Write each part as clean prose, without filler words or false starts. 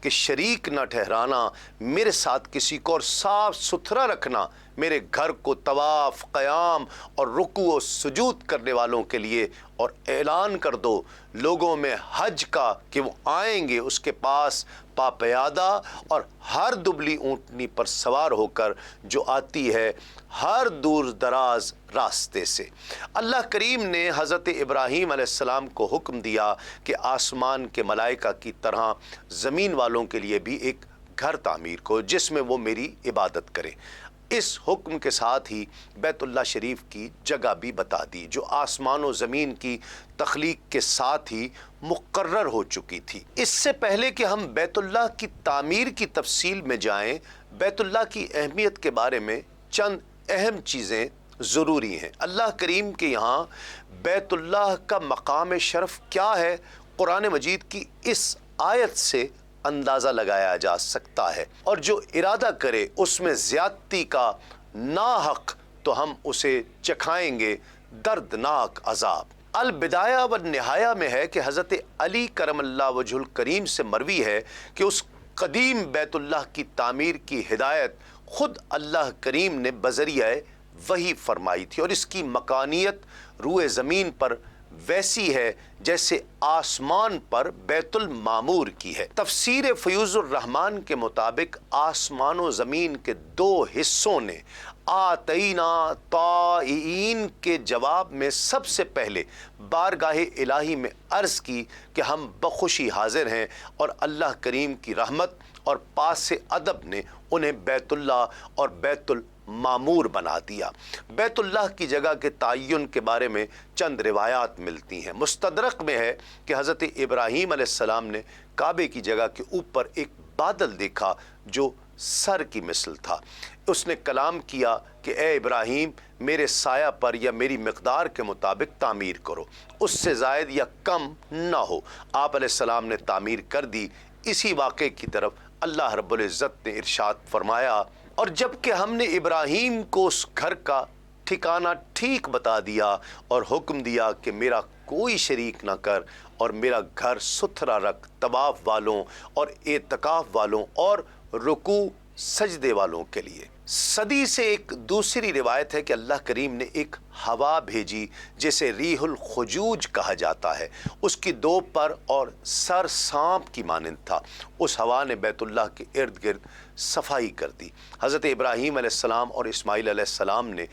کہ شریک نہ ٹھہرانا میرے ساتھ کسی کو، اور صاف ستھرا رکھنا میرے گھر کو طواف، قیام اور رکوع و سجود کرنے والوں کے لیے، اور اعلان کر دو لوگوں میں حج کا کہ وہ آئیں گے اس کے پاس پاپیادہ اور ہر دبلی اونٹنی پر سوار ہو کر جو آتی ہے ہر دور دراز راستے سے۔ اللہ کریم نے حضرت ابراہیم علیہ السلام کو حکم دیا کہ آسمان کے ملائکہ کی طرح زمین والوں کے لیے بھی ایک گھر تعمیر کرو جس میں وہ میری عبادت کریں۔ اس حکم کے ساتھ ہی بیت اللہ شریف کی جگہ بھی بتا دی جو آسمان و زمین کی تخلیق کے ساتھ ہی مقرر ہو چکی تھی۔ اس سے پہلے کہ ہم بیت اللہ کی تعمیر کی تفصیل میں جائیں، بیت اللہ کی اہمیت کے بارے میں چند اہم چیزیں ضروری ہیں۔ اللہ کریم کے یہاں بیت اللہ کا مقام شرف کیا ہے، قرآن مجید کی اس آیت سے اندازہ لگایا جا سکتا ہے، اور جو ارادہ کرے اس میں زیادتی کا ناحق تو ہم اسے چکھائیں گے دردناک عذاب۔ البدایہ والنہایہ میں ہے کہ حضرت علی کرم اللہ وجہ الکریم سے مروی ہے کہ اس قدیم بیت اللہ کی تعمیر کی ہدایت خود اللہ کریم نے بذریعہ وحی فرمائی تھی، اور اس کی مکانیت روئے زمین پر ویسی ہے جیسے آسمان پر بیت المعمور کی ہے۔ تفسیر فیوض الرحمن کے مطابق آسمان و زمین کے دو حصوں نے آتینا طائعین کے جواب میں سب سے پہلے بارگاہ الہی میں عرض کی کہ ہم بخوشی حاضر ہیں، اور اللہ کریم کی رحمت اور پاس ادب نے انہیں بیت اللہ اور بیت المعمور بنا دیا۔ بیت اللہ کی جگہ کے تعین کے بارے میں چند روایات ملتی ہیں۔ مستدرک میں ہے کہ حضرت ابراہیم علیہ السلام نے کعبے کی جگہ کے اوپر ایک بادل دیکھا جو سر کی مثل تھا۔ اس نے کلام کیا کہ اے ابراہیم، میرے سایہ پر یا میری مقدار کے مطابق تعمیر کرو، اس سے زائد یا کم نہ ہو۔ آپ علیہ السلام نے تعمیر کر دی۔ اسی واقعے کی طرف اللہ رب العزت نے ارشاد فرمایا، اور جب کہ ہم نے ابراہیم کو اس گھر کا ٹھکانہ ٹھیک بتا دیا اور حکم دیا کہ میرا کوئی شریک نہ کر اور میرا گھر ستھرا رکھ طواف والوں اور اعتکاف والوں اور رکوع سجدے والوں کے لیے۔ صدی سے ایک دوسری روایت ہے کہ اللہ کریم نے ایک ہوا بھیجی جسے ریح الخجوج کہا جاتا ہے، اس کی دو پر اور سر سانپ کی مانند تھا۔ اس ہوا نے بیت اللہ کے ارد گرد صفائی کر دی۔ حضرت ابراہیم علیہ السلام اور اسماعیل علیہ السلام نے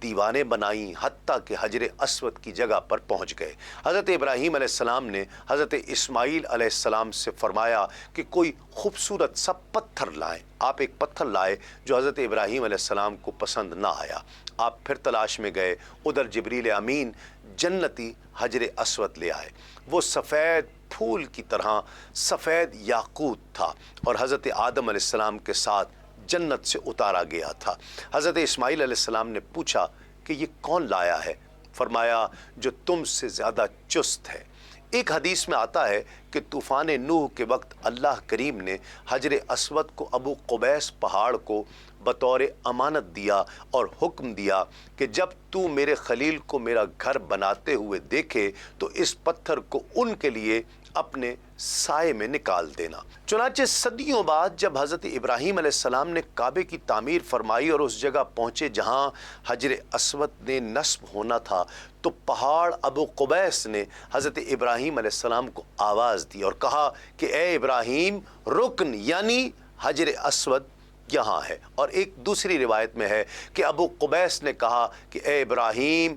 دیوانیں بنائیں حتیٰ کہ حجر اسود کی جگہ پر پہنچ گئے۔ حضرت ابراہیم علیہ السلام نے حضرت اسماعیل علیہ السلام سے فرمایا کہ کوئی خوبصورت سا پتھر لائیں۔ آپ ایک پتھر لائے جو حضرت ابراہیم علیہ السلام کو پسند نہ آیا۔ آپ پھر تلاش میں گئے، ادھر جبریل امین جنتی حجر اسود لے آئے۔ وہ سفید پھول کی طرح سفید یاقوت تھا اور حضرت آدم علیہ السلام کے ساتھ جنت سے اتارا گیا تھا۔ حضرت اسماعیل علیہ السلام نے پوچھا کہ یہ کون لایا ہے؟ فرمایا جو تم سے زیادہ چست ہے۔ ایک حدیث میں آتا ہے کہ طوفان نوح کے وقت اللہ کریم نے حجر اسود کو ابو قبیس پہاڑ کو بطور امانت دیا اور حکم دیا کہ جب تو میرے خلیل کو میرا گھر بناتے ہوئے دیکھے تو اس پتھر کو ان کے لیے اپنے سائے میں نکال دینا۔ چنانچہ صدیوں بعد جب حضرت ابراہیم علیہ السلام نے کعبے کی تعمیر فرمائی اور اس جگہ پہنچے جہاں حجر اسود نے نصب ہونا تھا، تو پہاڑ ابو قبیس نے حضرت ابراہیم علیہ السلام کو آواز دی اور کہا کہ اے ابراہیم، رکن یعنی حجر اسود یہاں ہے۔ اور ایک دوسری روایت میں ہے کہ ابو قبیس نے کہا کہ اے ابراہیم،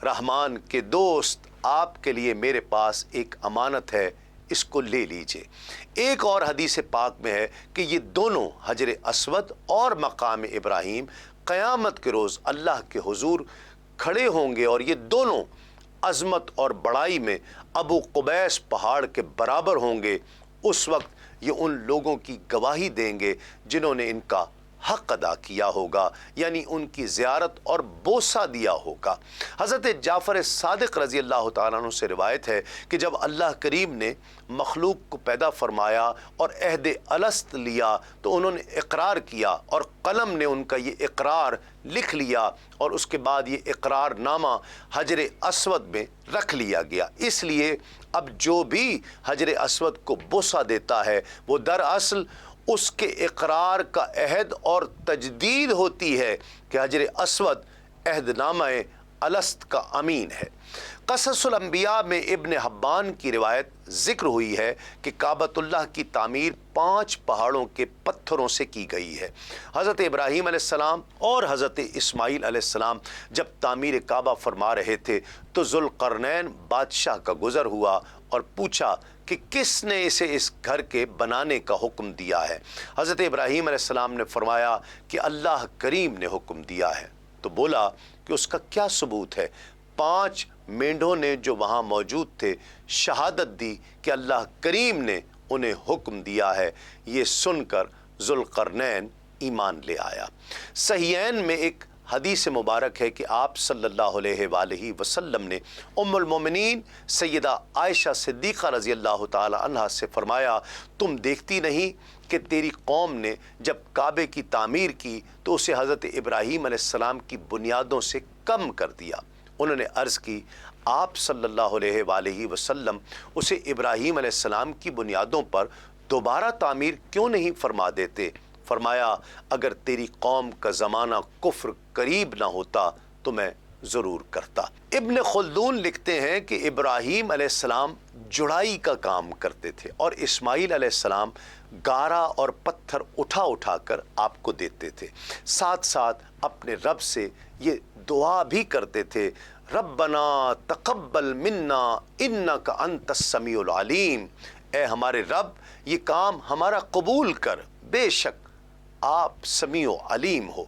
رحمان کے دوست، آپ کے لیے میرے پاس ایک امانت ہے، اس کو لے لیجئے۔ ایک اور حدیث پاک میں ہے کہ یہ دونوں حجر اسود اور مقام ابراہیم قیامت کے روز اللہ کے حضور کھڑے ہوں گے، اور یہ دونوں عظمت اور بڑائی میں ابو قبیس پہاڑ کے برابر ہوں گے۔ اس وقت یہ ان لوگوں کی گواہی دیں گے جنہوں نے ان کا حق ادا کیا ہوگا، یعنی ان کی زیارت اور بوسہ دیا ہوگا۔ حضرت جعفر صادق رضی اللہ تعالیٰ عنہ سے روایت ہے کہ جب اللہ کریم نے مخلوق کو پیدا فرمایا اور عہد الست لیا تو انہوں نے اقرار کیا اور قلم نے ان کا یہ اقرار لکھ لیا، اور اس کے بعد یہ اقرار نامہ حجر اسود میں رکھ لیا گیا۔ اس لیے اب جو بھی حجر اسود کو بوسہ دیتا ہے وہ دراصل اس کے اقرار کا عہد اور تجدید ہوتی ہے کہ حجر اسود عہد نامہ الست کا امین ہے۔ قصص الانبیاء میں ابن حبان کی روایت ذکر ہوئی ہے کہ کعبۃ اللہ کی تعمیر 5 پہاڑوں کے پتھروں سے کی گئی ہے۔ حضرت ابراہیم علیہ السلام اور حضرت اسماعیل علیہ السلام جب تعمیر کعبہ فرما رہے تھے تو ذوالقرنین بادشاہ کا گزر ہوا اور پوچھا کہ کس نے اسے اس گھر کے بنانے کا حکم دیا ہے۔ حضرت ابراہیم علیہ السلام نے فرمایا کہ اللہ کریم نے حکم دیا ہے۔ تو بولا کہ اس کا کیا ثبوت ہے؟ 5 مینڈھوں نے جو وہاں موجود تھے شہادت دی کہ اللہ کریم نے انہیں حکم دیا ہے۔ یہ سن کر ذوالقرنین ایمان لے آیا۔ صحیحین میں ایک حدیث مبارک ہے کہ آپ صلی اللہ علیہ وآلہ وسلم نے ام المومنین سیدہ عائشہ صدیقہ رضی اللہ تعالی عنہا سے فرمایا، تم دیکھتی نہیں کہ تیری قوم نے جب کعبے کی تعمیر کی تو اسے حضرت ابراہیم علیہ السلام کی بنیادوں سے کم کر دیا۔ انہوں نے عرض کی، آپ صلی اللہ علیہ وآلہ وسلم اسے ابراہیم علیہ السلام کی بنیادوں پر دوبارہ تعمیر کیوں نہیں فرما دیتے؟ فرمایا، اگر تیری قوم کا زمانہ کفر قریب نہ ہوتا تو میں ضرور کرتا۔ ابن خلدون لکھتے ہیں کہ ابراہیم علیہ السلام جڑائی کا کام کرتے تھے اور اسماعیل علیہ السلام گارا اور پتھر اٹھا اٹھا کر آپ کو دیتے تھے۔ ساتھ ساتھ اپنے رب سے یہ دعا بھی کرتے تھے، ربنا تقبل منا انک انت السمیع العلیم، اے ہمارے رب یہ کام ہمارا قبول کر، بے شک آپ سمیع و علیم ہو۔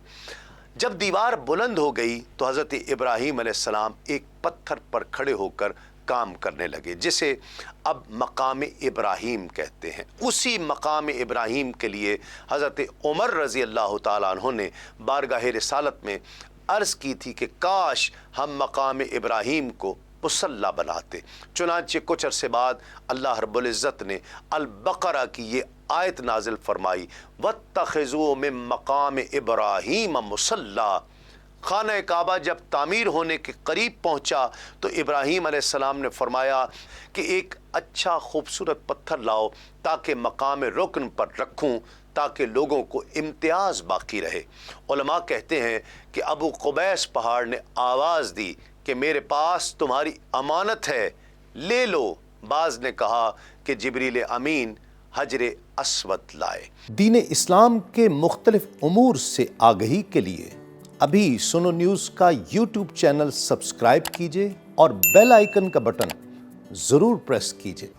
جب دیوار بلند ہو گئی تو حضرت ابراہیم علیہ السلام ایک پتھر پر کھڑے ہو کر کام کرنے لگے، جسے اب مقام ابراہیم کہتے ہیں۔ اسی مقام ابراہیم کے لیے حضرت عمر رضی اللہ تعالیٰ عنہ نے بارگاہ رسالت میں عرض کی تھی کہ کاش ہم مقام ابراہیم کو مصلی بناتے۔ چنانچہ کچھ عرصے بعد اللہ رب العزت نے البقرہ کی یہ آیت نازل فرمائی، وَاتَّخِذُوا مِن مَّقَامِ إِبْرَاهِيمَ مُصَلًّى۔ خانہ کعبہ جب تعمیر ہونے کے قریب پہنچا تو ابراہیم علیہ السلام نے فرمایا کہ ایک اچھا خوبصورت پتھر لاؤ تاکہ مقام رکن پر رکھوں، تاکہ لوگوں کو امتیاز باقی رہے۔ علماء کہتے ہیں کہ ابو قبیس پہاڑ نے آواز دی کہ میرے پاس تمہاری امانت ہے، لے لو۔ بعض نے کہا کہ جبریل امین حجر اسود لائے۔ دین اسلام کے مختلف امور سے آگہی کے لیے ابھی سنو نیوز کا یوٹیوب چینل سبسکرائب کیجئے اور بیل آئیکن کا بٹن ضرور پریس کیجئے۔